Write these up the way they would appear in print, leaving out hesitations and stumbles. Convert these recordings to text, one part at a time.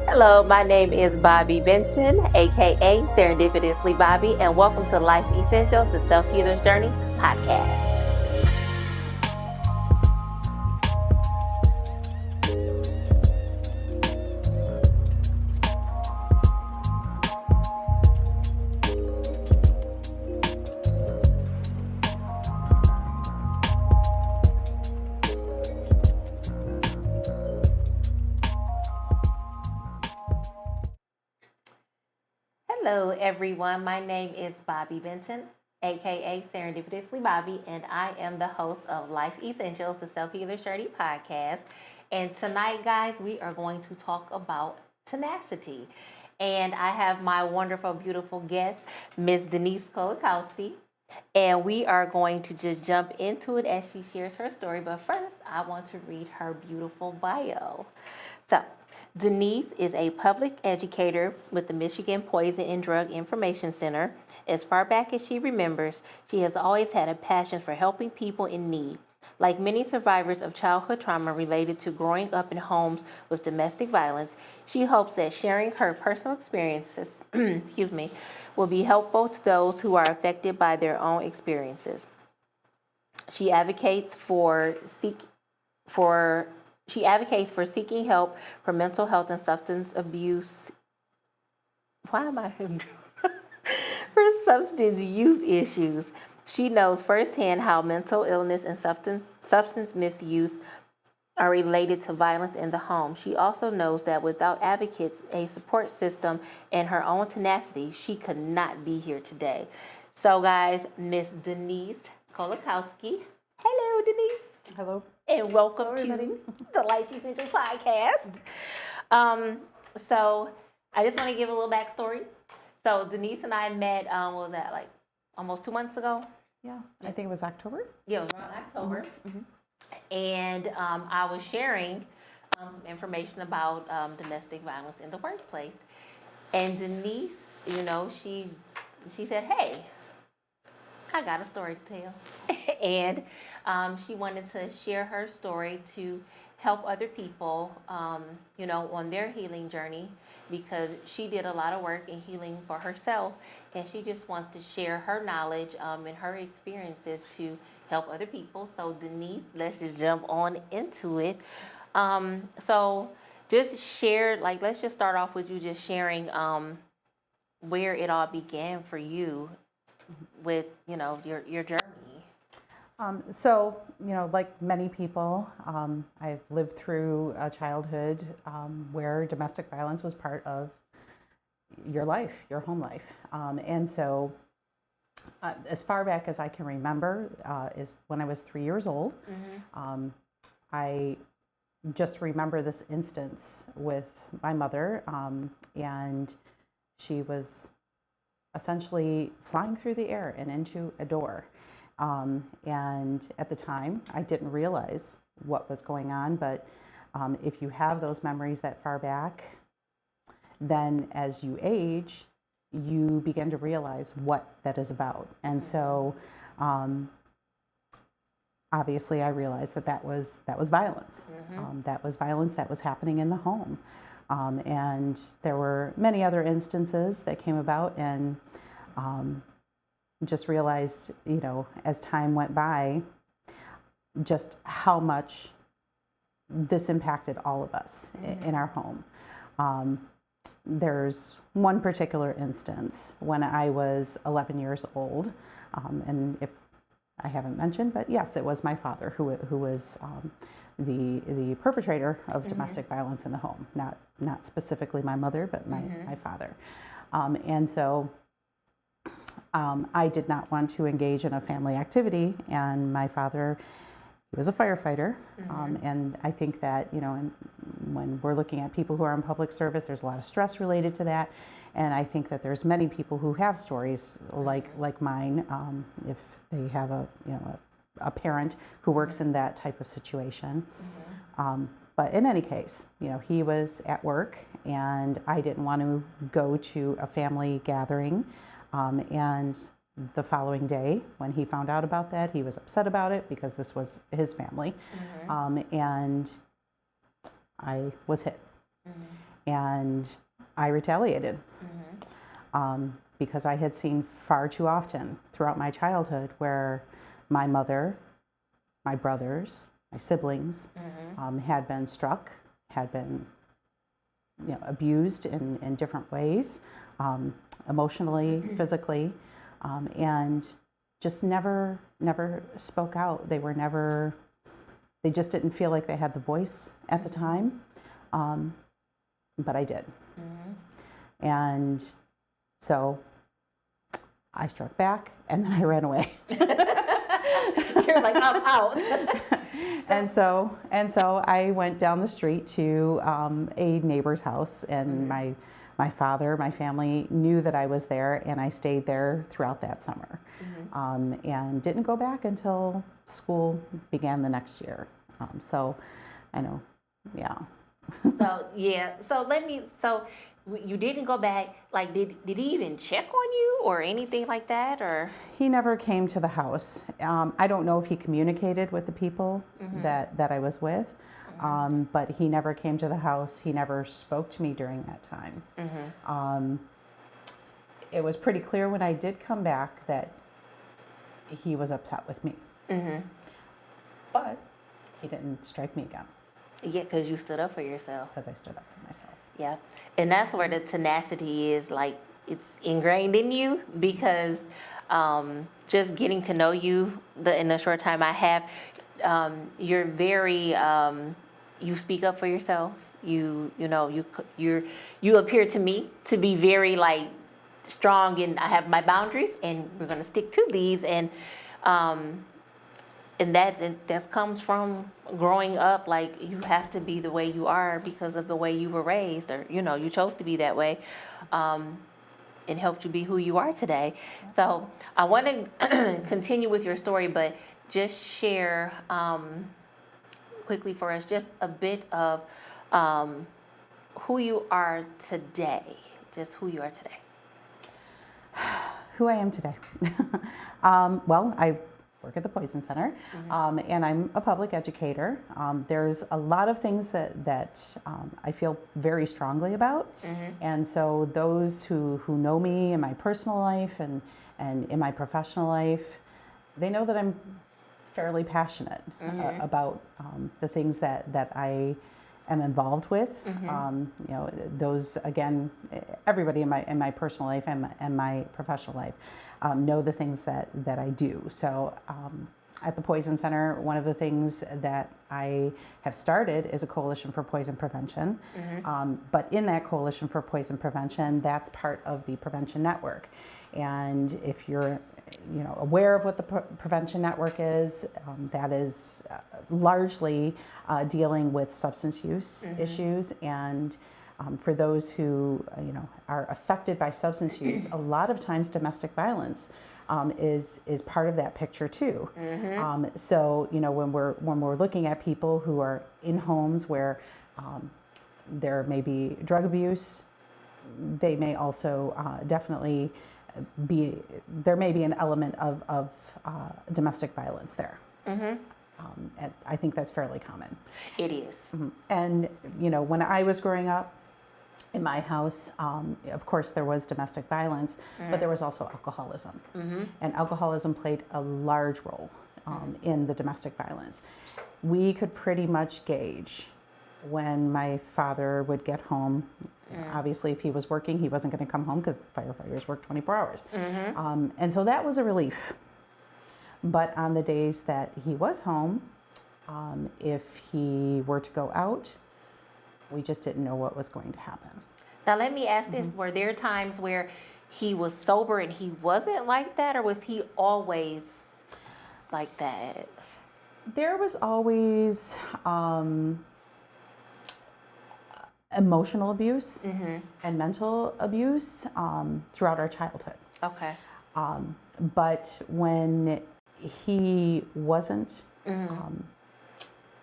Hello, my name is Bobby Benton, aka Serendipitously Bobby, and welcome to Life Essentials, the Self Healer's Journey podcast. Hello, everyone. My name is Bobby Benton, aka Serendipitously Bobby, and I am the host of Life Essentials, the Self Healer's Journey podcast. And tonight, guys, we are going to talk about tenacity. And I have my wonderful, beautiful guest, Miss Denise Kolakowski. And we are going to just jump into it as she shares her story. But first, I want to read her beautiful bio. So, Denise is a public educator with the Michigan Poison and Drug Information Center. As far back as she remembers, she has always had a passion for helping people in need. Like many survivors of childhood trauma related to growing up in homes with domestic violence, she hopes that sharing her personal experiences, will be helpful to those who are affected by their own experiences. She advocates for seek for she advocates for seeking help for mental health and substance abuse. Why am I for substance use issues? She knows firsthand how mental illness and substance misuse are related to violence in the home. She also knows that without advocates, a support system, and her own tenacity, she could not be here today. So, guys, Miss Denise Kolakowski. Hello, Denise. Hello. And welcome everybody. to the Life Essentials podcast. So, I just want to give a little backstory. So, Denise and I met, what was that, like almost 2 months ago? Yeah, I think it was October. Yeah, it was around October. And I was sharing some information about domestic violence in the workplace. And Denise, she said, "Hey, I got a story to tell," and she wanted to share her story to help other people, on their healing journey, because she did a lot of work in healing for herself, and she just wants to share her knowledge and her experiences to help other people. So Denise, let's just jump on into it. So just share, let's just start off with you just sharing where it all began for you with, your journey. Like many people, I've lived through a childhood where domestic violence was part of your life, your home life. As far back as I can remember, is when I was 3 years old. I just remember this instance with my mother, and she was essentially flying through the air and into a door. And at the time, I didn't realize what was going on, but if you have those memories that far back, then as you age, you begin to realize what that is about. And so obviously I realized that was violence. That was violence that was happening in the home. And there were many other instances that came about, and just realized, as time went by, just how much this impacted all of us in our home. There's one particular instance when I was 11 years old, and if I haven't mentioned, but yes, it was my father who was the perpetrator of domestic violence in the home. Not specifically my mother, but my father. And so I did not want to engage in a family activity, and my father, he was a firefighter, and I think that, when we're looking at people who are in public service, there's a lot of stress related to that, and I think that there's many people who have stories like mine, if they have a parent who works in that type of situation. But in any case, he was at work, and I didn't want to go to a family gathering, and the following day, when he found out about that, he was upset about it because this was his family, and I was hit. And I retaliated because I had seen far too often throughout my childhood where my mother, my brothers, my siblings had been struck, had been abused in different ways, emotionally, physically, and just never spoke out. They just didn't feel like they had the voice at the time, but I did. And so I struck back, and then I ran away. You're like, I'm out. And so I went down the street to a neighbor's house, and my father, my family knew that I was there, and I stayed there throughout that summer, and didn't go back until school began the next year. So I know, yeah. So you didn't go back. Like, did he even check on you or anything like that, or? He never came to the house. I don't know if he communicated with the people that I was with, but he never came to the house. He never spoke to me during that time. It was pretty clear when I did come back that he was upset with me. But he didn't strike me again. Yeah, because you stood up for yourself. Because I stood up for myself. Yeah, and that's where the tenacity is, like, it's ingrained in you, because just getting to know you in the short time I have, you're very, you speak up for yourself. You appear to me to be very, like, strong, and I have my boundaries, and we're gonna stick to these, and that comes from growing up. Like, you have to be the way you are because of the way you were raised, or you chose to be that way, and helped you be who you are today. So I want to continue with your story, but just share quickly for us just a bit of who you are today. Just who you are today. Who I am today. Well, I work at the Poison Center, and I'm a public educator. There's a lot of things that I feel very strongly about, and so those who know me in my personal life and in my professional life, they know that I'm fairly passionate about the things that I am involved with. Those, again, everybody in my personal life and my professional life know the things that I do. So at the Poison Center, one of the things that I have started is a Coalition for Poison Prevention. But in that Coalition for Poison Prevention, that's part of the Prevention Network. And if you're aware of what the Prevention Network is, that is largely dealing with substance use issues, and for those who are affected by substance use, a lot of times domestic violence is part of that picture too. So when we're looking at people who are in homes where there may be drug abuse, they may also definitely there may be an element of domestic violence there. And I think that's fairly common. It is. And when I was growing up in my house, of course there was domestic violence, but there was also alcoholism. And alcoholism played a large role in the domestic violence. We could pretty much gauge when my father would get home. Obviously, if he was working, he wasn't going to come home because firefighters work 24 hours. And so that was a relief. But on the days that he was home, if he were to go out, we just didn't know what was going to happen. Now, let me ask this. Were there times where he was sober and he wasn't like that, or was he always like that? There was always emotional abuse and mental abuse throughout our childhood. Okay. But when he wasn't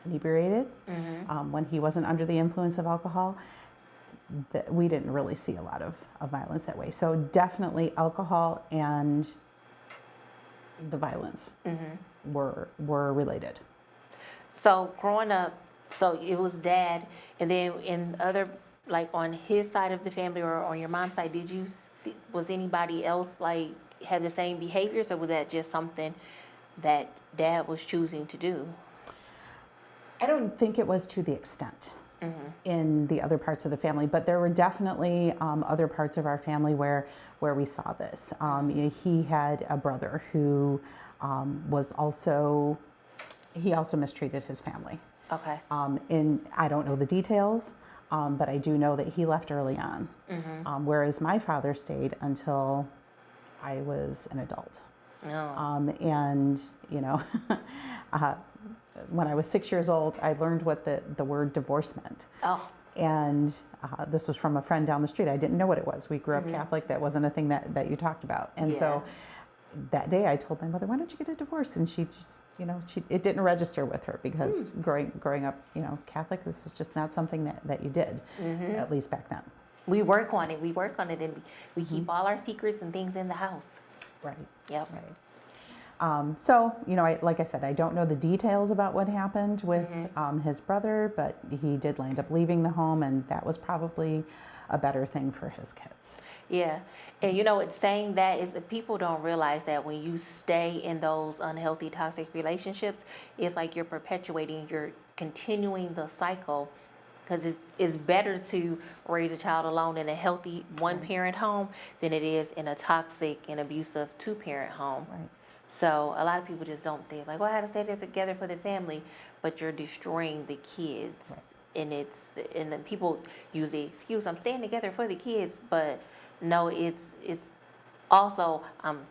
inebriated, when he wasn't under the influence of alcohol, we didn't really see a lot of violence that way. So definitely alcohol and the violence were related. So growing up, so it was dad, and then in other like on his side of the family or on your mom's side, did you see, was anybody else like had the same behaviors, or was that just something that dad was choosing to do? I don't think it was to the extent in the other parts of the family, but there were definitely other parts of our family where we saw this. He had a brother who he also mistreated his family. Okay. And I don't know the details, but I do know that he left early on, whereas my father stayed until I was an adult. No. And, you know, when I was 6 years old, I learned what the word divorce meant. Oh. And this was from a friend down the street. I didn't know what it was. We grew up Catholic. That wasn't a thing that you talked about. And so that day I told my mother, why don't you get a divorce? And she just, you know, it didn't register with her because growing up, you know, Catholic, this is just not something that you did, at least back then. We work on it. We work on it, and we keep all our secrets and things in the house. Right. Yep. Right. So, you know, like I said, I don't know the details about what happened with his brother, but he did end up leaving the home, and that was probably a better thing for his kids. Yeah. And you know, it's saying that is that people don't realize that when you stay in those unhealthy, toxic relationships, it's like you're perpetuating, you're continuing the cycle. Because it's better to raise a child alone in a healthy one-parent home than it is in a toxic and abusive two-parent home. Right. So a lot of people just don't think like, well, I had to stay there together for the family, but you're destroying the kids. Right. And then people use the excuse, I'm staying together for the kids, but no, it's also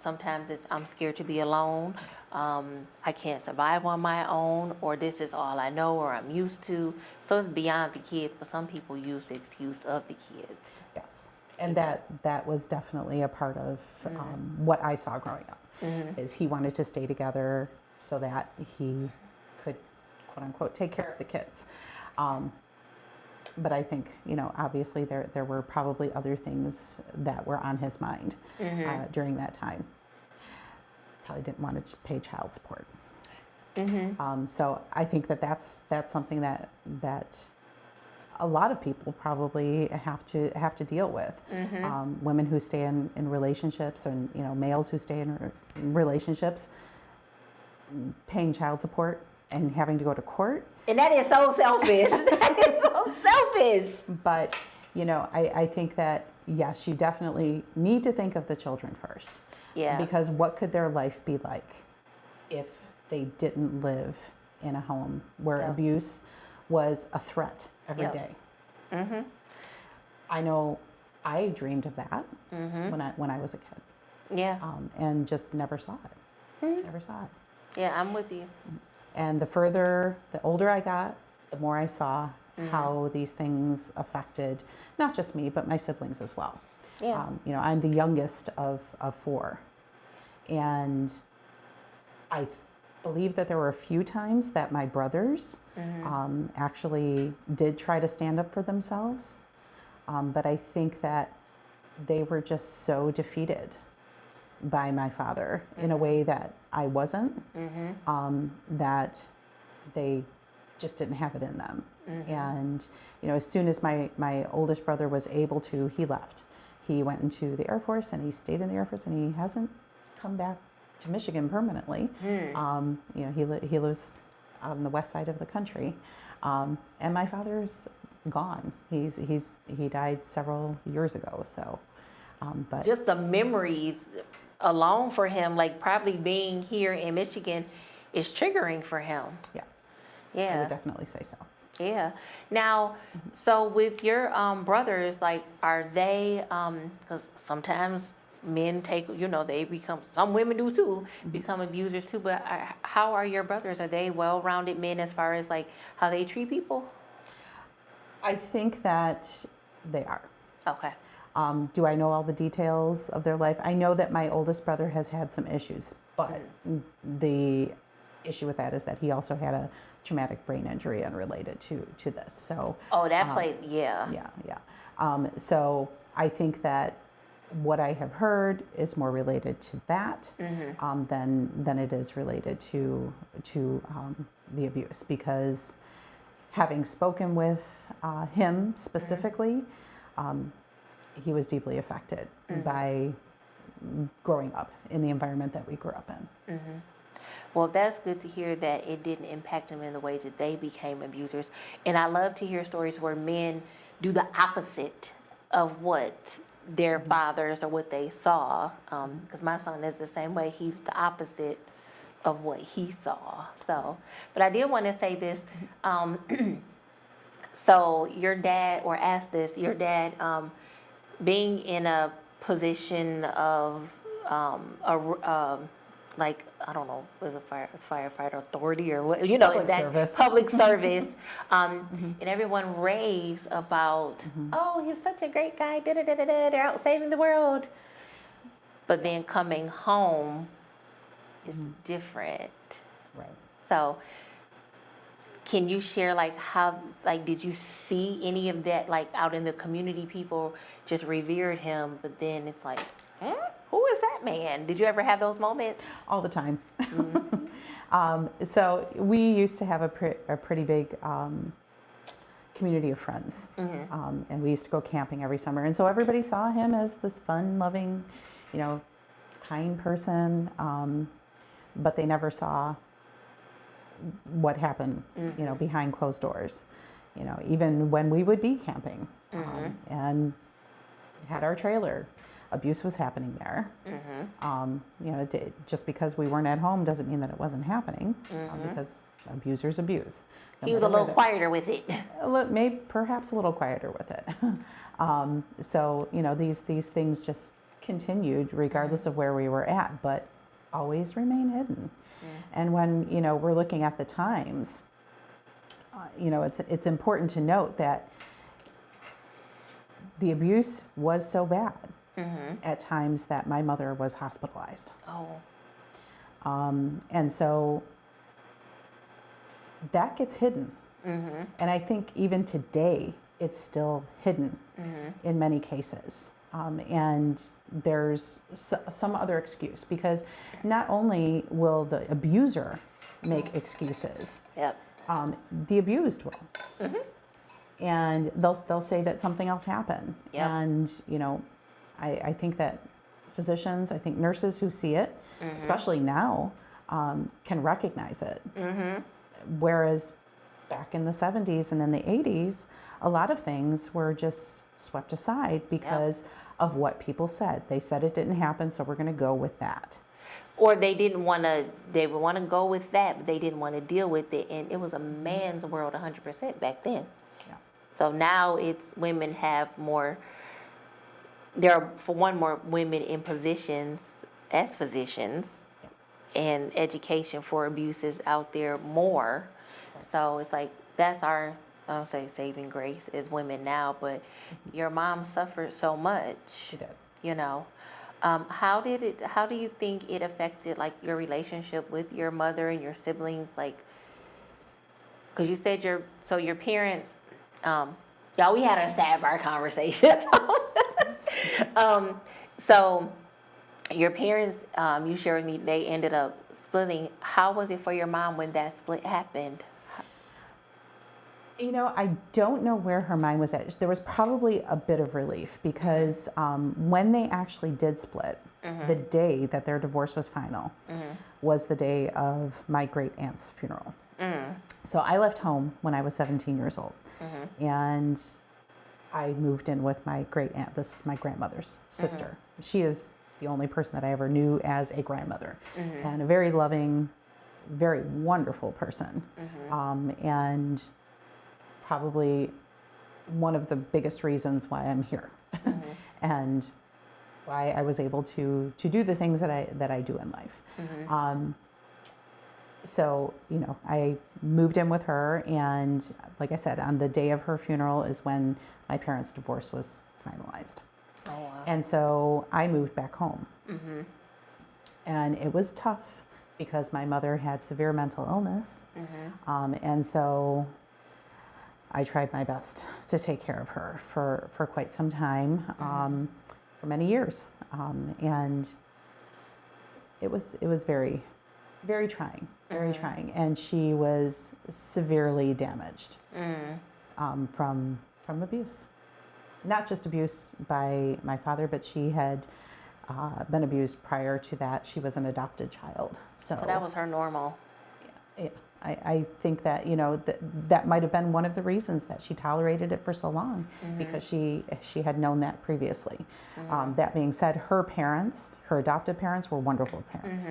sometimes I'm scared to be alone. I can't survive on my own, or this is all I know or I'm used to. So it's beyond the kids, but some people use the excuse of the kids. Yes, and that was definitely a part of what I saw growing up. Is he wanted to stay together so that he could, quote unquote, take care of the kids. But I think, you know, obviously there were probably other things that were on his mind during that time. Probably didn't want to pay child support. So I think that's something that a lot of people probably have to deal with. Women who stay in relationships, and you know, males who stay in relationships, paying child support and having to go to court. And that is so selfish. That is so selfish. But you know, I think that yes, you definitely need to think of the children first. Yeah. Because what could their life be like if they didn't live in a home where abuse was a threat every day? I know I dreamed of that when I was a kid. Yeah. And just never saw it. Never saw it. Yeah, I'm with you. And the older I got, the more I saw how these things affected not just me, but my siblings as well. Yeah. You know, I'm the youngest of four. And I believe that there were a few times that my brothers actually did try to stand up for themselves. But I think that they were just so defeated by my father in a way that I wasn't, that they just didn't have it in them. And, you know, as soon as my oldest brother was able to, he left. He went into the Air Force, and he stayed in the Air Force, and he hasn't come back to Michigan permanently. You know, he lives out on the west side of the country. And my father's gone. He died several years ago. So, but just the memories alone for him, like probably being here in Michigan, is triggering for him. Yeah. I Yeah. would definitely say so. Yeah. Now, so with your brothers, like, are they? Because sometimes men take, you know, they become. Some women do too, become abusers too. But how are your brothers? Are they well-rounded men as far as like how they treat people? I think that they are. Okay. Do I know all the details of their life? I know that my oldest brother has had some issues, but the issue with that is that he also had a traumatic brain injury unrelated to this. So Oh, that played, yeah. So I think that what I have heard is more related to that than it is related to the abuse, because having spoken with him specifically, he was deeply affected by growing up in the environment that we grew up in. Well, that's good to hear that it didn't impact them in the way that they became abusers. And I love to hear stories where men do the opposite of what their fathers or what they saw. Because my son is the same way. He's the opposite of what he saw. So, but I did want to say this. So your dad, or ask this, your dad, being in a position of like, I don't know, was a firefighter authority or what, Public that service. public service, and everyone raves about, oh, he's such a great guy, they're out saving the world. But then coming home is different. Right. So can you share like how, like, did you see any of that, like out in the community, people just revered him, but then it's like, who is that man? Did you ever have those moments? All the time. So we used to have a pretty big community of friends, and we used to go camping every summer. And so everybody saw him as this fun-loving, kind person, but they never saw what happened, behind closed doors. Even when we would be camping and had our trailer, abuse was happening there. Just because we weren't at home doesn't mean that it wasn't happening, because abusers abuse. He was a little quieter with it. Maybe perhaps a little quieter with it. So these things just continued regardless of where we were at, but always remain hidden. And when we're looking at the times, it's important to note that the abuse was so bad at times that my mother was hospitalized. And so that gets hidden. And I think even today, it's still hidden in many cases. And there's some other excuse, because not only will the abuser make excuses, the abused will. And they'll say that something else happened. And, I think that physicians, I think nurses who see it, especially now, can recognize it. Whereas back in the 70s and in the 80s, a lot of things were just swept aside because of what people said. They said it didn't happen, so we're going to go with that. Or they didn't want to, they would want to go with that, but they didn't want to deal with it. And it was a man's world 100% back then. So now it's women have more, there are, for one, more women in positions as physicians, and education for abuse is out there more. So it's like, that's our, I don't say saving grace as women now, but your mom suffered so much. She did. How do you think it affected like your relationship with your mother and your siblings? Like, because you said your parents, y'all, we had a sidebar conversation. So your parents, you shared with me, they ended up splitting. How was it for your mom when that split happened? I don't know where her mind was at. There was probably a bit of relief, because when they actually did split, the day that their divorce was final was the day of my great aunt's funeral. So I left home when I was 17 years old, and I moved in with my great aunt. This is my grandmother's sister. She is the only person that I ever knew as a grandmother, and a very loving, very wonderful person. And probably one of the biggest reasons why I'm here, and why I was able to do the things that I do in life. So I moved in with her, and like I said, on the day of her funeral is when my parents' divorce was finalized. Oh, wow. And so I moved back home, and it was tough because my mother had severe mental illness, and so I tried my best to take care of her for quite some time, for many years, and it was very very trying, and she was severely damaged from abuse. Not just abuse by my father, but she had been abused prior to that. She was an adopted child, So that was her normal. yeah, I think that, you know, that might have been one of the reasons that she tolerated it for so long, because she had known that previously. That being said, her parents, her adoptive parents, were wonderful parents.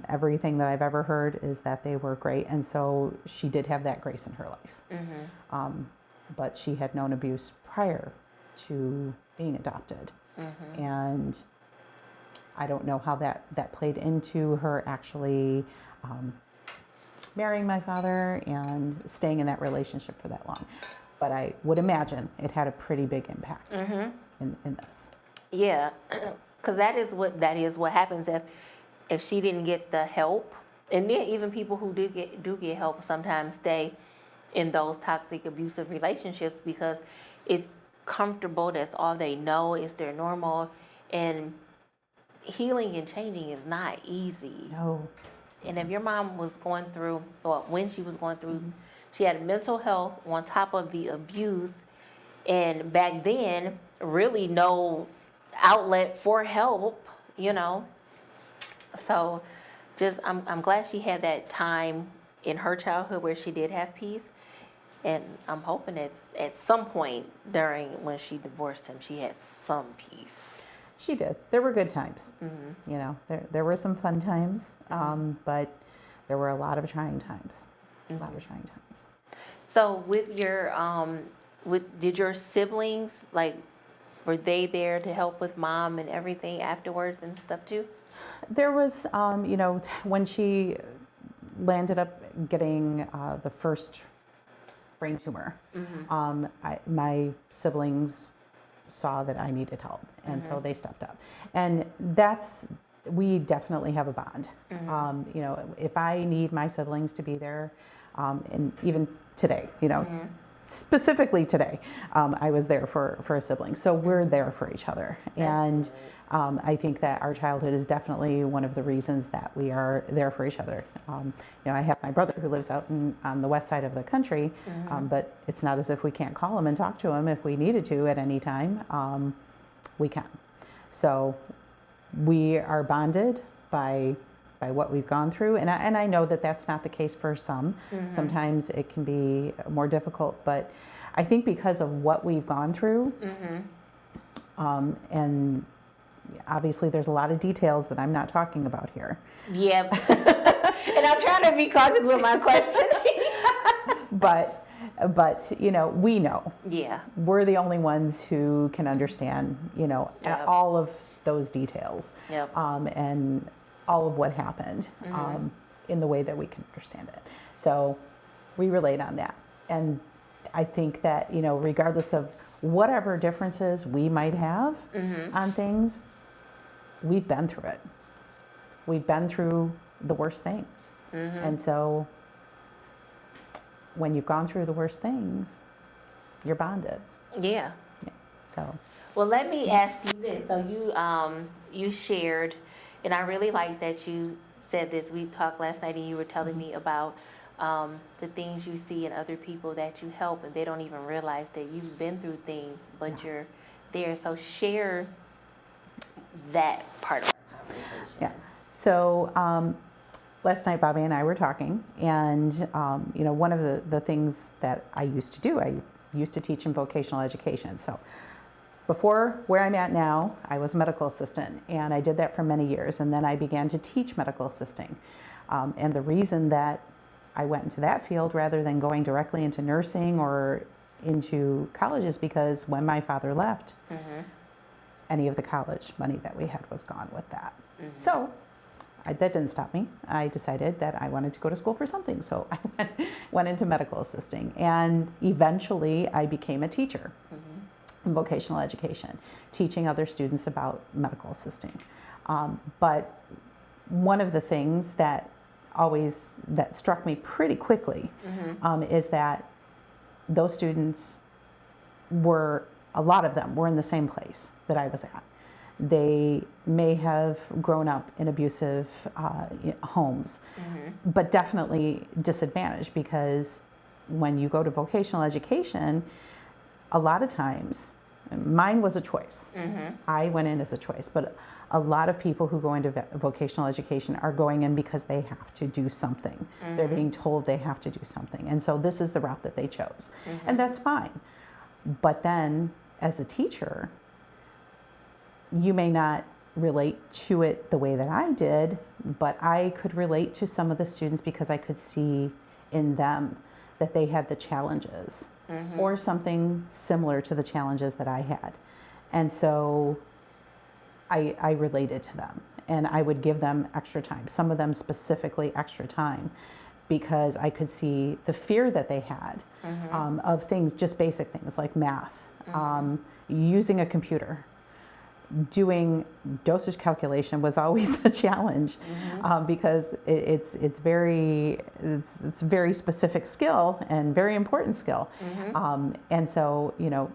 Everything that I've ever heard is that they were great, and so she did have that grace in her life. But she had known abuse prior to being adopted, and I don't know how that played into her actually marrying my father and staying in that relationship for that long. But I would imagine it had a pretty big impact in this. Yeah, because that is what happens if she didn't get the help, and then even people who do get help sometimes stay in those toxic, abusive relationships because it's comfortable. That's all they know. It's their normal, and healing and changing is not easy. No. And if your mom was going through, or when she was going through, she had mental health on top of the abuse, and back then, really no outlet for help, you know. So just, I'm glad she had that time in her childhood where she did have peace. And I'm hoping at some point during when she divorced him, she had some peace. She did. There were good times. You know, there were some fun times, but there were a lot of trying times. So with your, did your siblings, like, were they there to help with mom and everything afterwards and stuff too? There was, you know, when she landed up getting the first brain tumor, my siblings saw that I needed help, and so they stepped up. And we definitely have a bond. You know, if I need my siblings to be there, and even today, you know, specifically today, I was there for a sibling. So we're there for each other. And I think that our childhood is definitely one of the reasons that we are there for each other. You know, I have my brother who lives out on the west side of the country, but it's not as if we can't call him and talk to him if we needed to at any time. We can. So we are bonded by what we've gone through, and I know that that's not the case for some. Sometimes it can be more difficult, but I think because of what we've gone through, and obviously there's a lot of details that I'm not talking about here. Yep. And I'm trying to be cautious with my question. but you know, we know. Yeah. We're the only ones who can understand, you know, all of those details. Yep. And all of what happened in the way that we can understand it. So we relate on that. And I think that, you know, regardless of whatever differences we might have on things, we've been through it. We've been through the worst things. And so when you've gone through the worst things, you're bonded. Yeah. So. Well, let me ask you this. So you shared, and I really like that you said this. We talked last night and you were telling me about the things you see in other people that you help, and they don't even realize that you've been through things, but you're there. So share that part of our conversation. Yeah. So last night, Bobby and I were talking, and you know, one of the things that I used to do, I used to teach in vocational education. So before where I'm at now, I was a medical assistant, and I did that for many years, and then I began to teach medical assisting. And the reason that I went into that field rather than going directly into nursing or into college is because when my father left, any of the college money that we had was gone with that. So that didn't stop me. I decided that I wanted to go to school for something, so I went into medical assisting, and eventually I became a teacher in vocational education, teaching other students about medical assisting. But one of the things that struck me pretty quickly is that those students a lot of them were in the same place that I was at. they may have grown up in abusive homes, but definitely disadvantaged, because when you go to vocational education, a lot of times, mine was a choice. I went in as a choice, but a lot of people who go into vocational education are going in because they have to do something. They're being told they have to do something. And so this is the route that they chose. And that's fine. But then as a teacher, you may not relate to it the way that I did, but I could relate to some of the students because I could see in them that they had the challenges or something similar to the challenges that I had. And so I related to them, and I would give them extra time, some of them specifically extra time, because I could see the fear that they had of things, just basic things like math, using a computer. Doing dosage calculation was always a challenge because it's very specific skill and very important skill. And so, you know,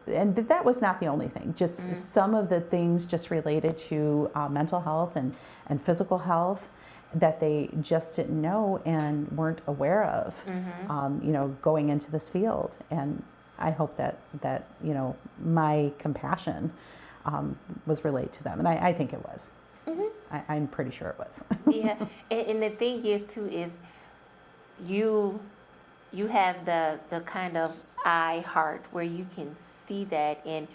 and that was not the only thing, just some of the things just related to mental health and physical health that they just didn't know and weren't aware of, you know, going into this field. And I hope that you know, my compassion was relayed to them, and I think it was. I'm pretty sure it was. Yeah, and the thing is too is you have the kind of eye heart where you can see that, and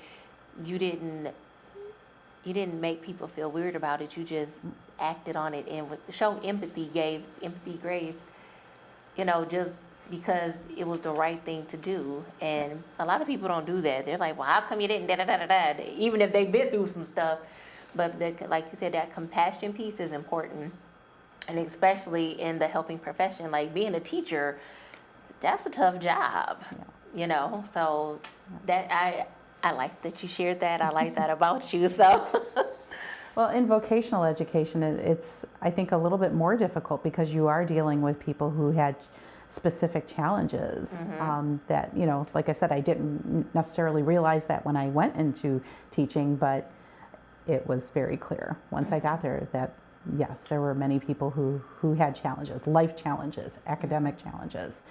you didn't make people feel weird about it. You just acted on it and showed empathy, gave empathy grace, you know, just because it was the right thing to do. And a lot of people don't do that. They're like, well, how come you didn't da-da-da-da-da, even if they've been through some stuff. But like you said, that compassion piece is important. And especially in the helping profession, like being a teacher, that's a tough job, you know? So that I like that you shared that. I like that about you, so. Well, in vocational education, it's, I think, a little bit more difficult because you are dealing with people who had specific challenges that, you know, like I said, I didn't necessarily realize that when I went into teaching, but it was very clear once I got there that, yes, there were many people who had challenges, life challenges, academic challenges,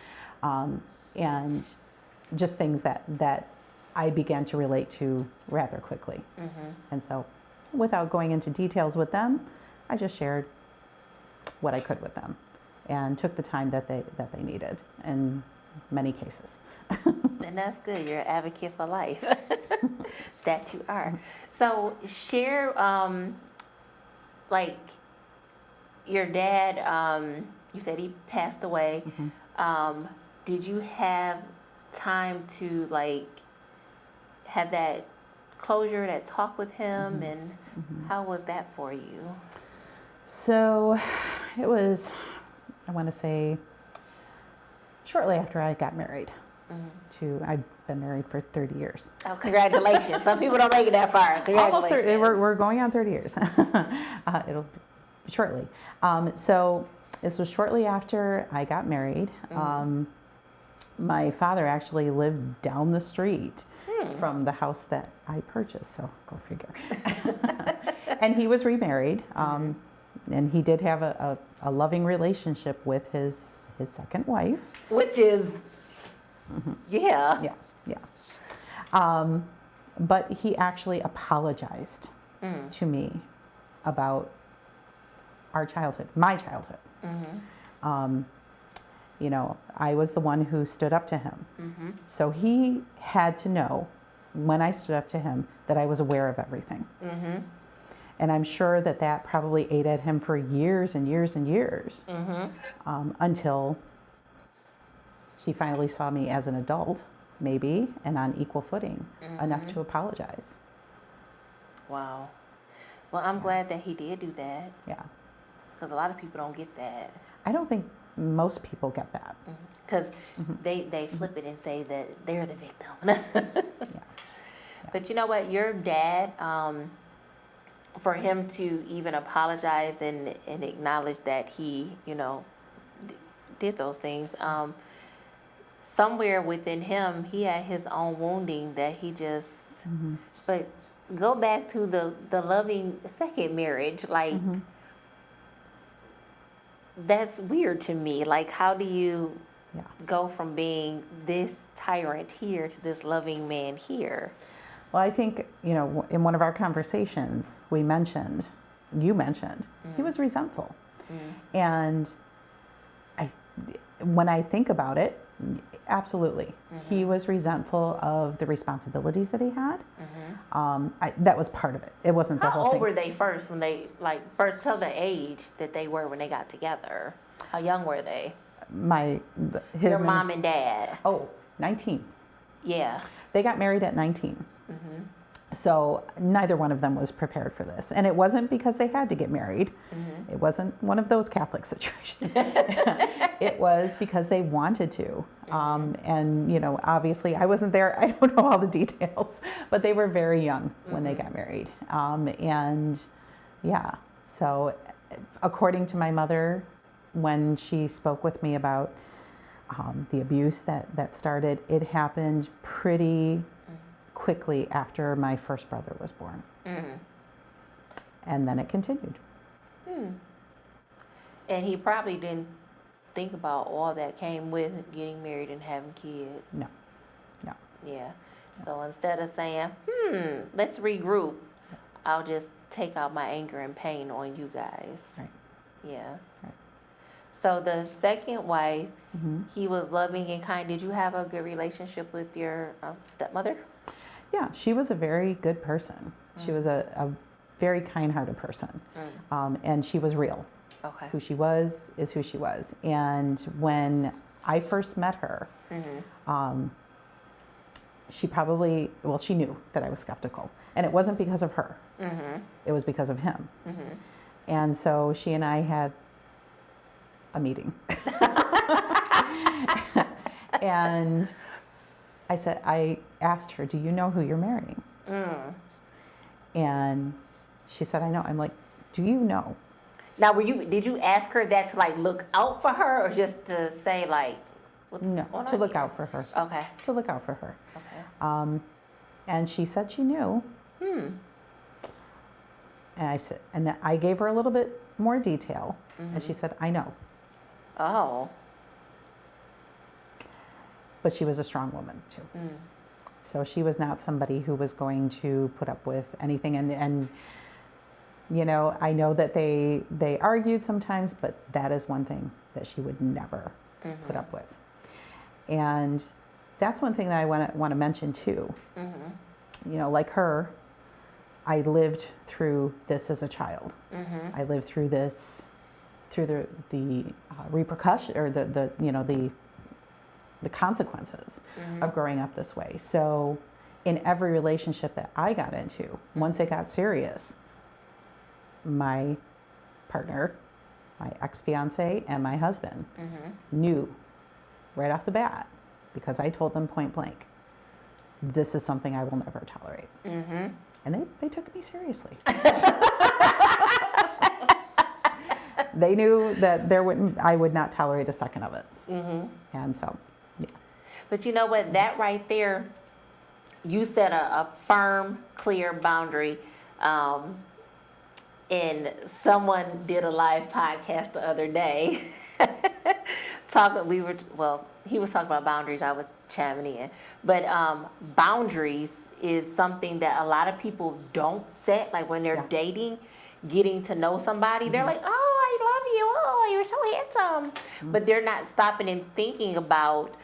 and just things that I began to relate to rather quickly. And so, without going into details with them, I just shared what I could with them and took the time that they needed in many cases. And that's good. You're an advocate for life. That you are. So share, like, your dad, you said he passed away. Did you have time to, like, have that closure, that talk with him, and how was that for you? So it was, I want to say, shortly after I got married. I've been married for 30 years. Oh, congratulations. Some people don't make it that far. Congratulations. Almost 30, we're going on 30 years. It'll be shortly. So this was shortly after I got married. My father actually lived down the street from the house that I purchased, so go figure. And he was remarried, and he did have a loving relationship with his second wife. Which is, yeah. But he actually apologized to me about our childhood, my childhood. You know, I was the one who stood up to him. So he had to know, when I stood up to him, that I was aware of everything. And I'm sure that probably ate at him for years and years and years, until he finally saw me as an adult, maybe, and on equal footing, enough to apologize. Wow. Well, I'm glad that he did do that. Yeah. Because a lot of people don't get that. I don't think most people get that. Because they flip it and say that they're the victim. But you know what? Your dad, for him to even apologize and acknowledge that he, you know, did those things, somewhere within him, he had his own wounding that he just, but go back to the loving second marriage. Like, that's weird to me. Like, how do you Yeah. go from being this tyrant here to this loving man here? Well, I think, in one of our conversations, you mentioned, he was resentful. And when I think about it, absolutely. He was resentful of the responsibilities that he had. That was part of it. It wasn't the How whole old thing. were they first when they, like, first tell the age that they were when they got together? How young were they? Your mom and dad? Oh, 19. Yeah. They got married at 19. So neither one of them was prepared for this. And it wasn't because they had to get married. It wasn't one of those Catholic situations. It was because they wanted to. And, obviously I wasn't there. I don't know all the details, but they were very young when they got married. And yeah, so according to my mother, when she spoke with me about the abuse that started, it happened pretty quickly after my first brother was born. And then it continued. And he probably didn't think about all that came with getting married and having kids. No. Yeah. So instead of saying, let's regroup, I'll just take out my anger and pain on you guys. Right. Yeah. Right. So the second wife, he was loving and kind. Did you have a good relationship with your stepmother? Yeah, she was a very good person. She was a very kind-hearted person. And she was real. Okay. Who she was is who she was. And when I first met her, she knew that I was skeptical. And it wasn't because of her. It was because of him. And so she and I had a meeting. And I asked her, do you know who you're marrying? And she said, I know. I'm like, do you know? Now, did you ask her that to like look out for her, or just to say like, what's No, going to on look here? out for her. Okay. To look out for her. Okay. And she said she knew. And I said, and then I gave her a little bit more detail. And she said, I know. Oh. But she was a strong woman too. So she was not somebody who was going to put up with anything. And I know that they argued sometimes, but that is one thing that she would never put up with. And that's one thing that I want to mention too. Like her, I lived through this as a child. I lived through this, through the repercussion, or the consequences of growing up this way. So in every relationship that I got into, once it got serious, my partner, my ex-fiance, and my husband knew right off the bat, because I told them point blank, this is something I will never tolerate. And they took me seriously. They knew that I would not tolerate a second of it. And so, yeah. But you know what? That right there, you set a firm, clear boundary. And someone did a live podcast the other day. He was talking about boundaries. I was chiming in. But boundaries is something that a lot of people don't set. Like when they're dating, getting to know somebody, they're like, oh, I love you. Oh, you're so handsome. But they're not stopping and thinking about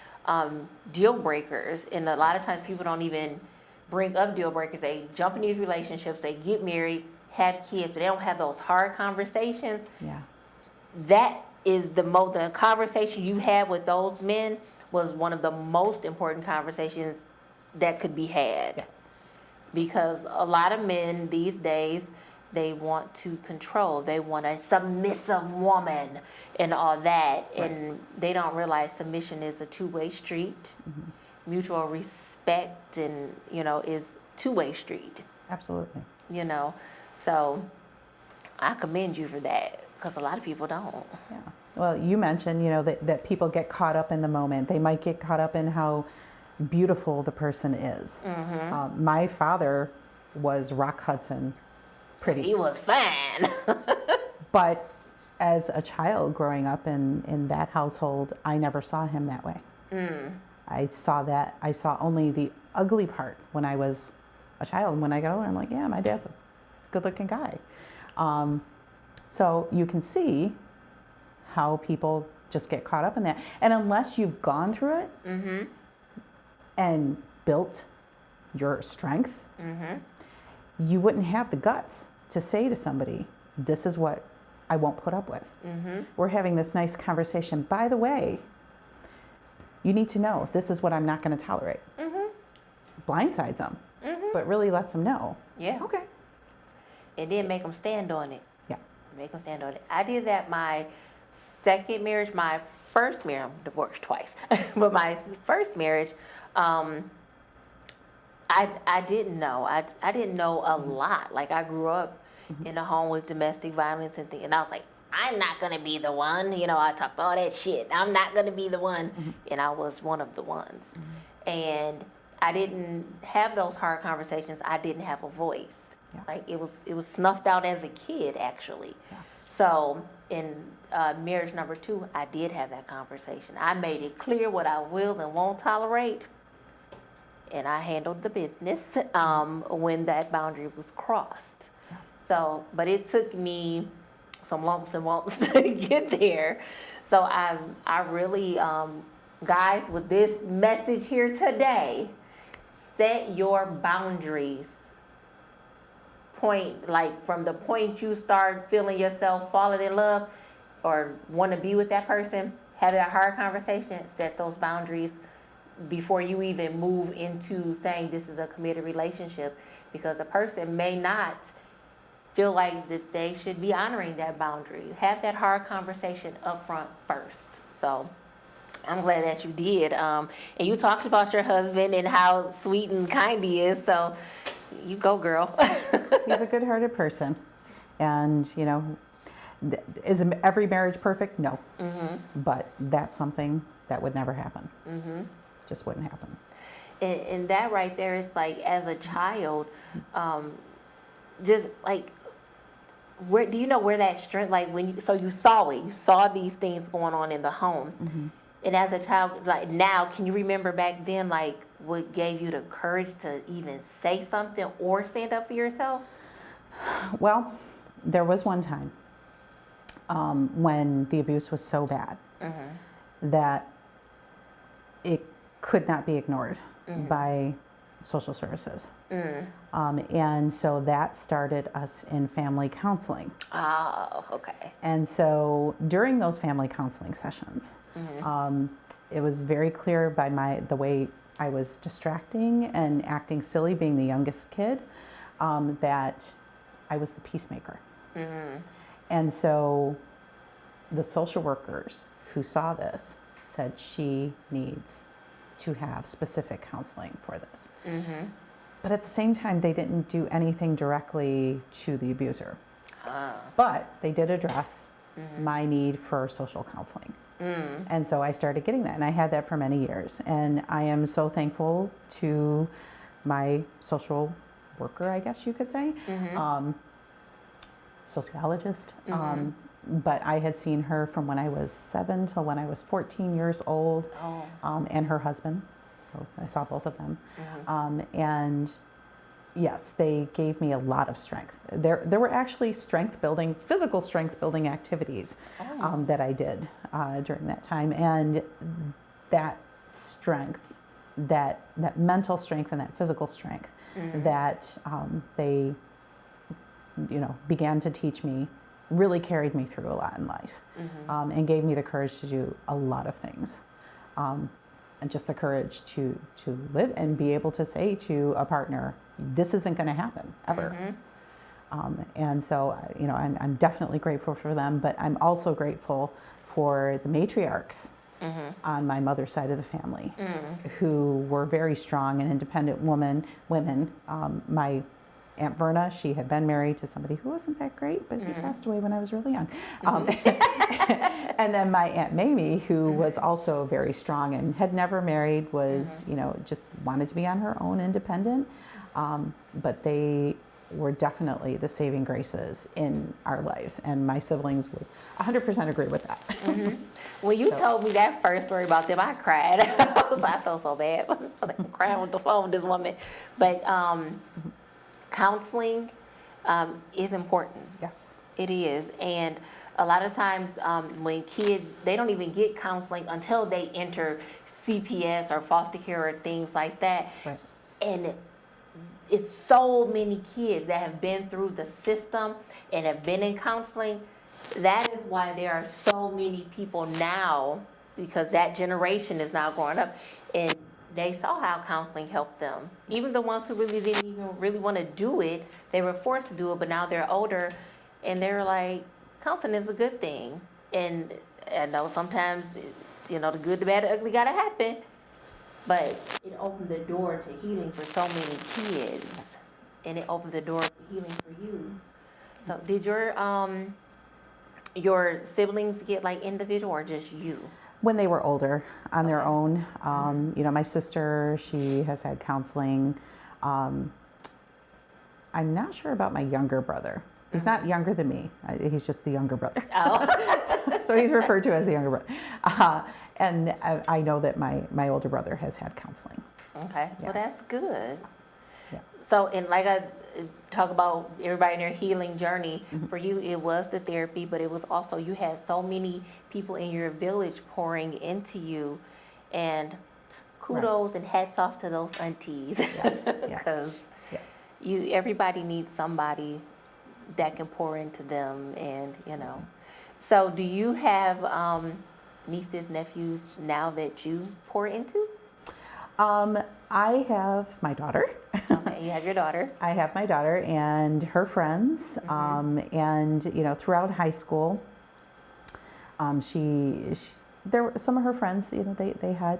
deal breakers. And a lot of times people don't even bring up deal breakers. They jump in these relationships, they get married, have kids, but they don't have those hard conversations. Yeah. That is the conversation you had with those men was one of the most important conversations that could be had. Yes. Because a lot of men these days, they want to control. They want a submissive woman and all that. Right. And they don't realize submission is a two-way street. Mutual respect and, is two-way street. Absolutely. So I commend you for that, because a lot of people don't. Yeah. Well, you mentioned, that people get caught up in the moment. They might get caught up in how beautiful the person is. My father was Rock Hudson pretty. He was fine. But as a child growing up in that household, I never saw him that way. I saw only the ugly part when I was a child. And when I got older, I'm like, yeah, my dad's a good-looking guy. So you can see how people just get caught up in that. And unless you've gone through it and built your strength, you wouldn't have the guts to say to somebody, this is what I won't put up with. We're having this nice conversation. By the way, you need to know this is what I'm not going to tolerate. Blindsides them, but really lets them know. Yeah. Okay. And then make them stand on it. Yeah. Make them stand on it. I did that my second marriage, my first marriage, I'm divorced twice, but my first marriage, I didn't know. I didn't know a lot. Like, I grew up in a home with domestic violence and things, and I was like, I'm not gonna be the one. You know, I talked all that shit. I'm not gonna be the one, and I was one of the ones. And I didn't have those hard conversations. I didn't have a voice. Yeah. Like, it was snuffed out as a kid, actually. Yeah. So in marriage number 2, I did have that conversation. I made it clear what I will and won't tolerate, and I handled the business when that boundary was crossed. Yeah. So, but it took me some lumps and bumps to get there. So I really, guys, with this message here today, set your boundaries. Like from the point you start feeling yourself falling in love or want to be with that person, have that hard conversation, set those boundaries before you even move into saying this is a committed relationship, because a person may not feel like that they should be honoring that boundary. Have that hard conversation up front first. So I'm glad that you did. And you talked about your husband and how sweet and kind he is. So you go, girl. He's a good-hearted person. And, you know, is every marriage perfect? No. But that's something that would never happen. Just wouldn't happen. And that right there is like, as a child, just like, where do you know where that strength, like when you, so you saw these things going on in the home, and as a child, like now, can you remember back then, like what gave you the courage to even say something or stand up for yourself? Well, there was one time when the abuse was so bad that it could not be ignored by social services. And so that started us in family counseling. Oh, okay. And so during those family counseling sessions, it was very clear by the way I was distracting and acting silly, being the youngest kid, that I was the peacemaker. And so the social workers who saw this said she needs to have specific counseling for this. But at the same time, they didn't do anything directly to the abuser. But they did address my need for social counseling. And so I started getting that, and I had that for many years. And I am so thankful to my social worker, I guess you could say, sociologist. But I had seen her from when I was 7 till when I was 14 years old, and her husband. So I saw both of them. And yes, they gave me a lot of strength. There were actually physical strength building activities that I did during that time. And that strength, that mental strength and that physical strength that they, began to teach me really carried me through a lot in life, and gave me the courage to do a lot of things. And just the courage to live and be able to say to a partner, this isn't going to happen ever. And so, I'm definitely grateful for them, but I'm also grateful for the matriarchs on my mother's side of the family, who were very strong and independent women. My Aunt Verna, she had been married to somebody who wasn't that great, but he passed away when I was really young. And then my Aunt Mamie, who was also very strong and had never married, was, just wanted to be on her own, independent. but they were definitely the saving graces in our lives, and my siblings would 100% agree with that. When you told me that first story about them, I cried. I felt so bad. I'm crying with the phone, this woman. But counseling is important. Yes. It is. And a lot of times when kids, they don't even get counseling until they enter CPS or foster care or things like that. Right. And it's so many kids that have been through the system and have been in counseling. That is why there are so many people now, because that generation is now growing up and they saw how counseling helped them. Even the ones who really didn't even really want to do it, they were forced to do it, but now they're older and they're like, counseling is a good thing. And I know sometimes, the good, the bad, the ugly gotta happen, but it opened the door to healing for so many kids. And it opened the door to healing for you. So did your siblings get like individual or just you? When they were older, on their own. My sister, she has had counseling. I'm not sure about my younger brother. He's not younger than me. He's just the younger brother. Oh. So he's referred to as the younger brother. And I know that my older brother has had counseling. Okay, Yeah. well, that's good. Yeah. So, and like I talk about everybody in their healing journey, for you, it was the therapy, but it was also, you had so many people in your village pouring into you, and kudos and hats off to those aunties. Yes. Because Yeah. everybody needs somebody that can pour into them, and, So do you have nieces, nephews now that you pour into? I have my daughter. Okay, you have your daughter. I have my daughter and her friends, and throughout high school, there were some of her friends. They had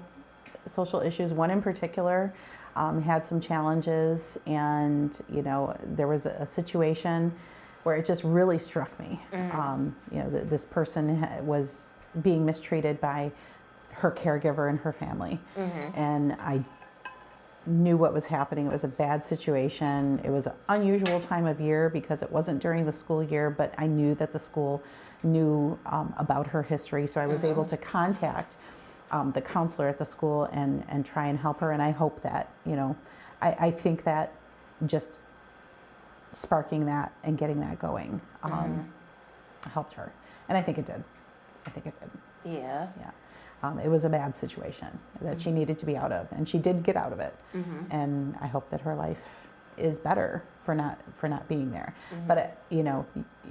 social issues. One in particular had some challenges, and there was a situation where it just really struck me. This person was being mistreated by her caregiver and her family, and I knew what was happening. It was a bad situation. It was an unusual time of year because it wasn't during the school year, but I knew that the school knew about her history, so I was able to contact the counselor at the school and try and help her. And I hope that, I think that just sparking that and getting that going helped her. And I think it did. Yeah. Yeah. It was a bad situation that she needed to be out of, and she did get out of it. And I hope that her life is better for not being there. But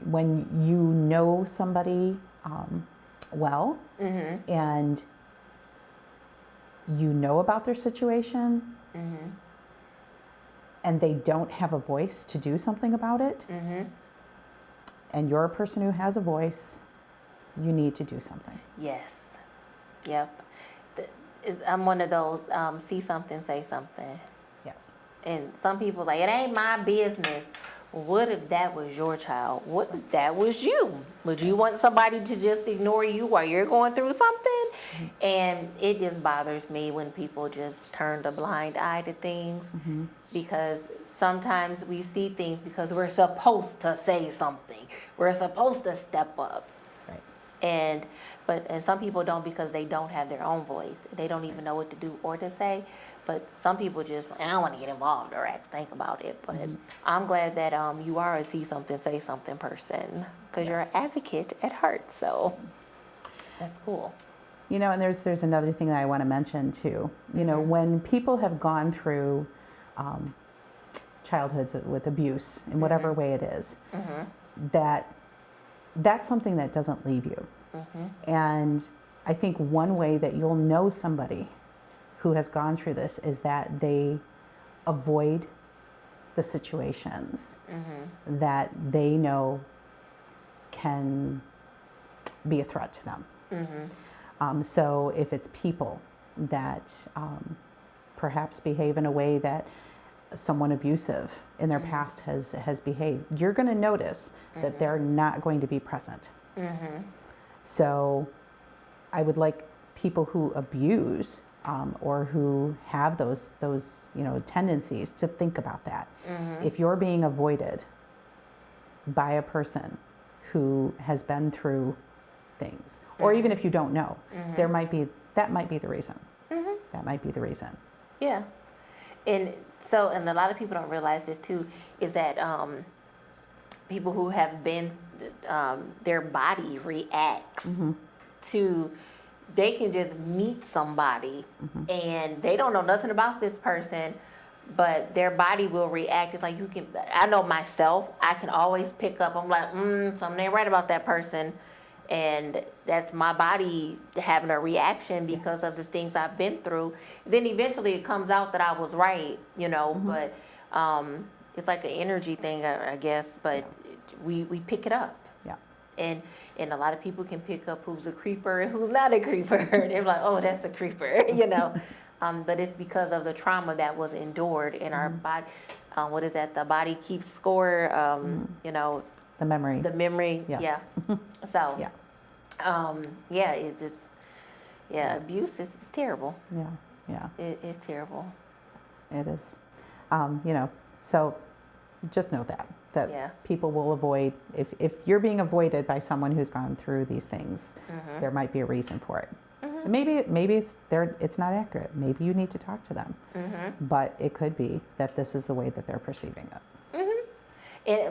when you know somebody well, and you know about their situation, and they don't have a voice to do something about it, and you're a person who has a voice, you need to do something. Yes. Yep. I'm one of those, see something, say something. Yes. And some people like, it ain't my business. What if that was your child? What if that was you? Would you want somebody to just ignore you while you're going through something? And it just bothers me when people just turn a blind eye to things, because sometimes we see things because we're supposed to say something. We're supposed to step up. Right. And some people don't, because they don't have their own voice. They don't even know what to do or to say. But some people just, I don't want to get involved or think about it. But I'm glad that you are a see something, say something person, because you're an advocate at heart. So that's cool. And there's another thing that I want to mention too. When people have gone through childhoods with abuse in whatever way it is, that's something that doesn't leave you. And I think one way that you'll know somebody who has gone through this is that they avoid the situations that they know can be a threat to them. So if it's people that perhaps behave in a way that someone abusive in their past has behaved, you're going to notice that they're not going to be present. So I would like people who abuse or who have those tendencies to think about that. If you're being avoided by a person who has been through things, or even if you don't know, that might be the reason. That might be the reason. Yeah. And so, and a lot of people don't realize this too, is that people who have been, their body reacts to, they can just meet somebody and they don't know nothing about this person, but their body will react. It's like I know myself, I can always pick up, I'm like, something ain't right about that person. And that's my body having a reaction because of the things I've been through. Then eventually it comes out that I was right, but it's like an energy thing, I guess, but we pick it up. Yeah. And a lot of people can pick up who's a creeper and who's not a creeper. They're like, oh, that's a creeper, but it's because of the trauma that was endured in our body. What is that? The body keeps score, The memory. the memory. Yes. Yeah. So, Yeah. it's just, abuse is terrible. Yeah. It's terrible. It is. So just know that Yeah. people will avoid, if you're being avoided by someone who's gone through these things, there might be a reason for it. And maybe it's not accurate. Maybe you need to talk to them. But it could be that this is the way that they're perceiving it.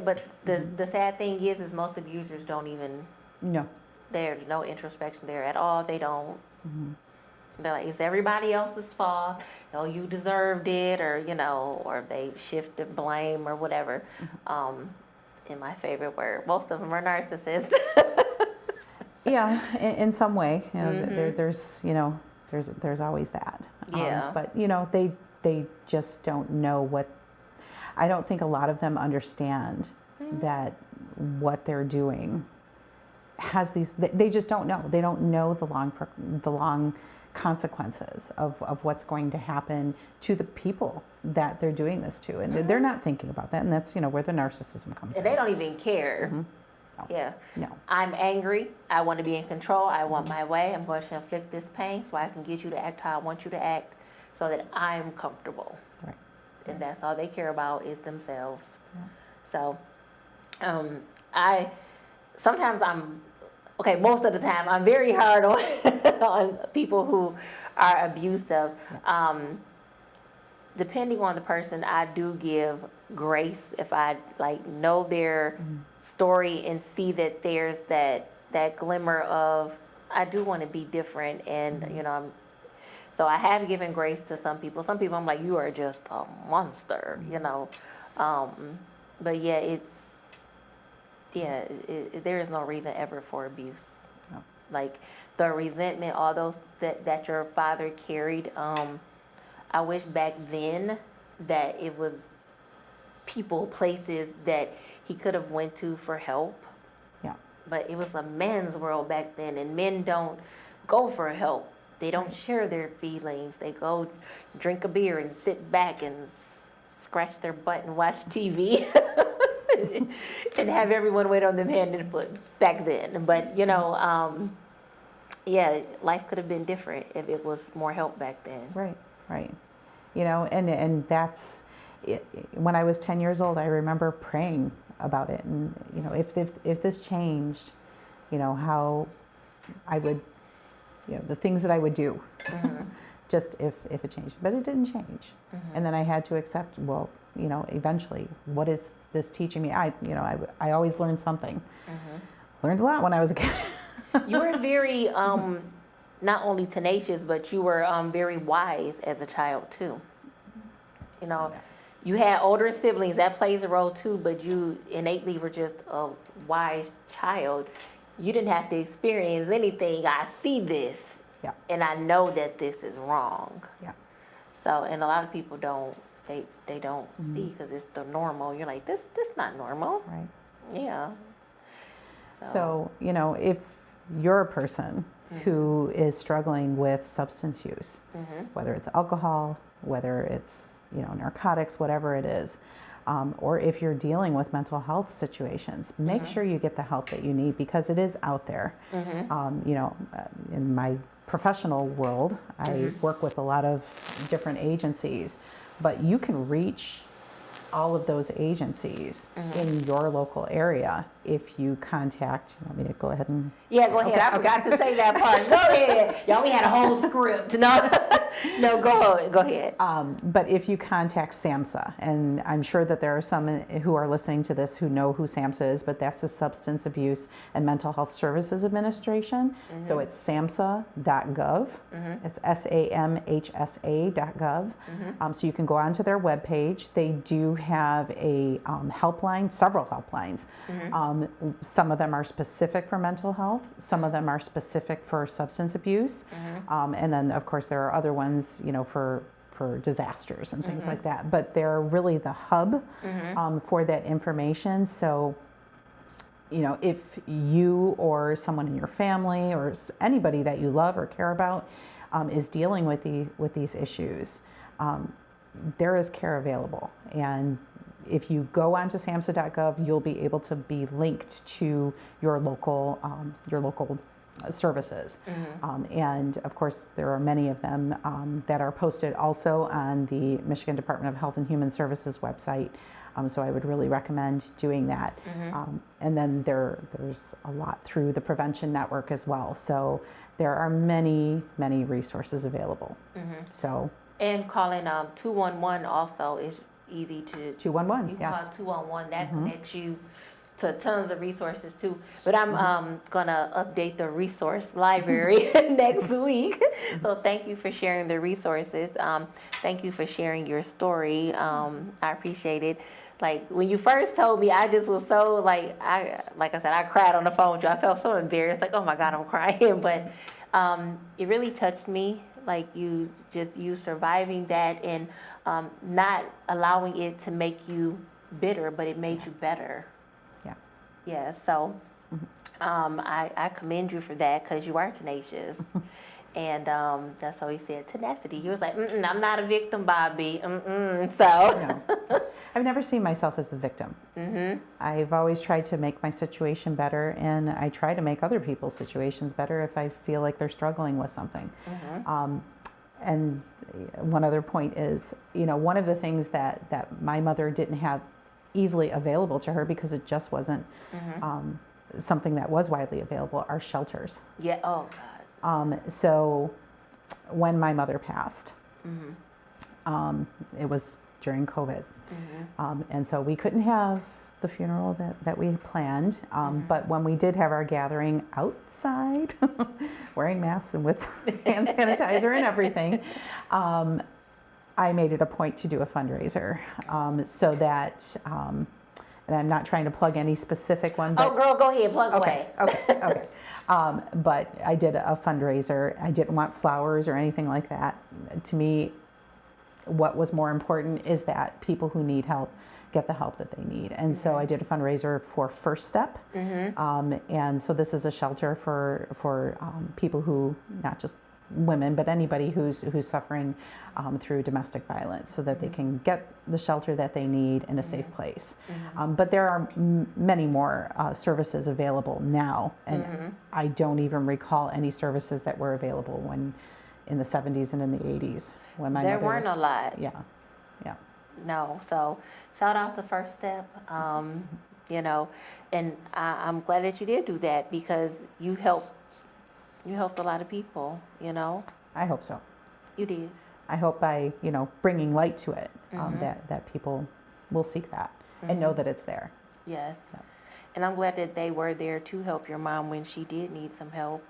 But the sad thing is most abusers don't even, No. there's no introspection there at all. They don't. They're like, it's everybody else's fault. Oh, you deserved it, or or they shift the blame or whatever. In my favorite word, most of them are narcissists. Yeah, in some way, there's always that. Yeah. But they just don't know what. I don't think a lot of them understand that what they're doing has these. They just don't know. They don't know the long consequences of what's going to happen to the people that they're doing this to, and they're not thinking about that. And that's where the narcissism comes in. And they don't even care. No. Yeah. No. I'm angry. I want to be in control. I want my way. I'm going to inflict this pain so I can get you to act how I want you to act, so that I'm comfortable. Right. And that's all they care about is themselves. Yeah. So, most of the time, I'm very hard on on people who are abusive. Depending on the person, I do give grace if I know their story and see that there's that glimmer of, I do want to be different, and so I have given grace to some people. Some people I'm like, you are just a monster, but there is no reason ever for abuse. No. Like the resentment, all those that your father carried. I wish back then that it was people, places that he could have went to for help. Yeah. But it was a man's world back then, and men don't go for help. They don't share their feelings. They go drink a beer and sit back and scratch their butt and watch TV and have everyone wait on them hand and foot back then. But, life could have been different if it was more help back then. Right. And that's it. When I was 10 years old, I remember praying about it, and if this changed, how I would, the things that I would do, just if it changed. But it didn't change, and then I had to accept. Well, eventually, what is this teaching me? I always learned something. Learned a lot when I was a kid. You were very not only tenacious, but you were very wise as a child too. You had older siblings, that plays a role too, but you innately were just a wise child. You didn't have to experience anything. I see this, and I know that this is wrong. Yeah. So, and a lot of people don't. They don't see because it's the normal. You're like, this not normal. Right. Yeah. So if you're a person who is struggling with substance use, whether it's alcohol, whether it's narcotics, whatever it is, or if you're dealing with mental health situations, make sure you get the help that you need, because it is out there. In professional world. I work with a lot of different agencies, but you can reach all of those agencies in your local area if you contact, you want me to go ahead and... Yeah, go ahead. I forgot to say that part. Go ahead. Y'all, we had a whole script. No, no, go ahead. But if you contact SAMHSA, and I'm sure that there are some who are listening to this who know who SAMHSA is, but that's the Substance Abuse and Mental Health Services Administration. So it's samhsa.gov. It's SAMHSA.gov. So you can go onto their webpage. They do have a helpline, several helplines. Some of them are specific for mental health. Some of them are specific for substance abuse. And then, of course, there are other ones, you know, for disasters and things like that. But they're really the hub for that information. So, you know, if you or someone in your family or anybody that you love or care about is dealing with these issues, there is care available. And if you go onto samhsa.gov, you'll be able to be linked to your local services. And of course, there are many of them that are posted also on the Michigan Department of Health and Human Services website. So I would really recommend doing that. And then there's a lot through the Prevention Network as well. So there are many, many resources available. So. And calling 211 also is easy to. 211, you can yes. call 211. That connects you to tons of resources too. But I'm gonna update the resource library next week. So thank you for sharing the resources. Thank you for sharing your story. I appreciate it. Like when you first told me, I just was so like I said, I cried on the phone with you. I felt so embarrassed, like, oh my God, I'm crying. But it really touched me. Like you surviving that and not allowing it to make you bitter, but it made you better. Yeah. Yeah, so I commend you for that because you are tenacious. And that's what he said, tenacity. He was like, I'm not a victim, Bobby. So. No. I've never seen myself as a victim. I've always tried to make my situation better, and I try to make other people's situations better if I feel like they're struggling with something. And one other point is, you know, one of the things that my mother didn't have easily available to her because it just wasn't something that was widely available are shelters. Yeah, oh God. So when my mother passed, it was during COVID. And so we couldn't have the funeral that we had planned. But when we did have our gathering outside, wearing masks and with hand sanitizer and everything, I made it a point to do a fundraiser so that, and I'm not trying to plug any specific one. But, oh, girl, go ahead, plug away. Okay. But I did a fundraiser. I didn't want flowers or anything like that. To me, what was more important is that people who need help get the help that they need. And so I did a fundraiser for First Step. And so this is a shelter for people who, not just women, but anybody who's suffering through domestic violence so that they can get the shelter that they need in a safe place. But there are many more services available now. And I don't even recall any services that were available when in the 70s and in the 80s when my there mother weren't was, a lot. Yeah. No, so shout out to First Step, you know, and I'm glad that you did do that because you helped a lot of people, you know. I hope so. You did. I hope by, you know, bringing light to it, that people will seek that and know that it's there. Yes. So. And I'm glad that they were there to help your mom when she did need some help.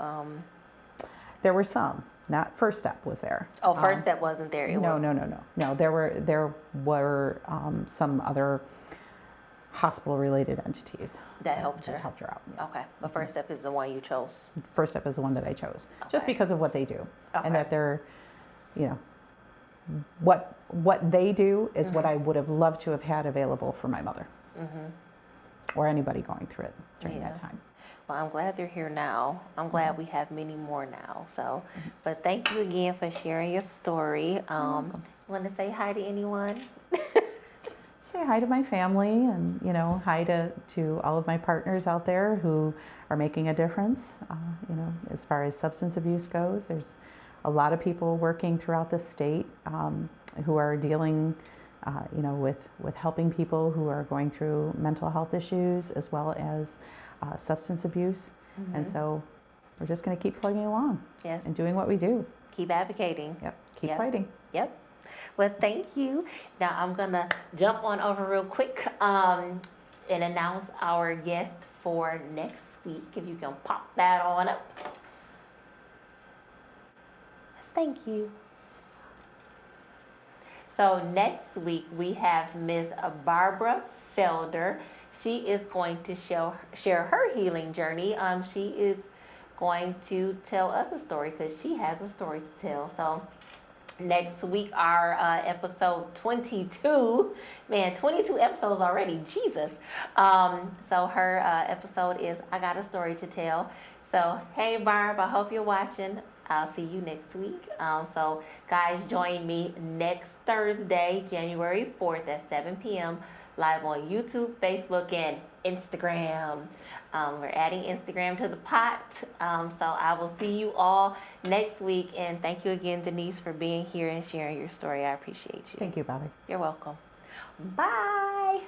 There were some. Not First Step was there. Oh, First Step wasn't there. No. There were some other hospital-related entities that helped her. Helped her out. Yeah. Okay, but First Step is the one you chose. First Step is the one that I chose, just Okay. because of what they do, Okay. and that they're, you know, what they do is what I would have loved to have had available for my mother, or anybody going through it during that time. Well, I'm glad they're here now. I'm glad we have many more now. So, but thank you again for sharing your story. You want to say hi to anyone? say hi to my family and, hi to all of my partners out there who are making a difference. As far as substance abuse goes, there's a lot of people working throughout the state who are dealing, with helping people who are going through mental health issues as well as substance abuse. And so we're just going to keep plugging along Yes. and doing what we do. Keep advocating. Yep. Keep Yep. fighting. Yep. Well, thank you. Now I'm gonna jump on over real quick and announce our guest for next week. If you can pop that on up. Thank you. So next week we have Ms. Barbara Felder. She is going to share her healing journey. She is going to tell us a story because she has a story to tell. So next week, our episode 22, man, 22 episodes already, Jesus. So her episode is I Got a Story to Tell. So, hey Barb, I hope you're watching. I'll see you next week. So guys, join me next Thursday, January 4th at 7 p.m. live on YouTube, Facebook, and Instagram. We're adding Instagram to the pot. So I will see you all next week. And thank you again, Denise, for being here and sharing your story. I appreciate you. Thank you, Bobby. You're welcome. Bye.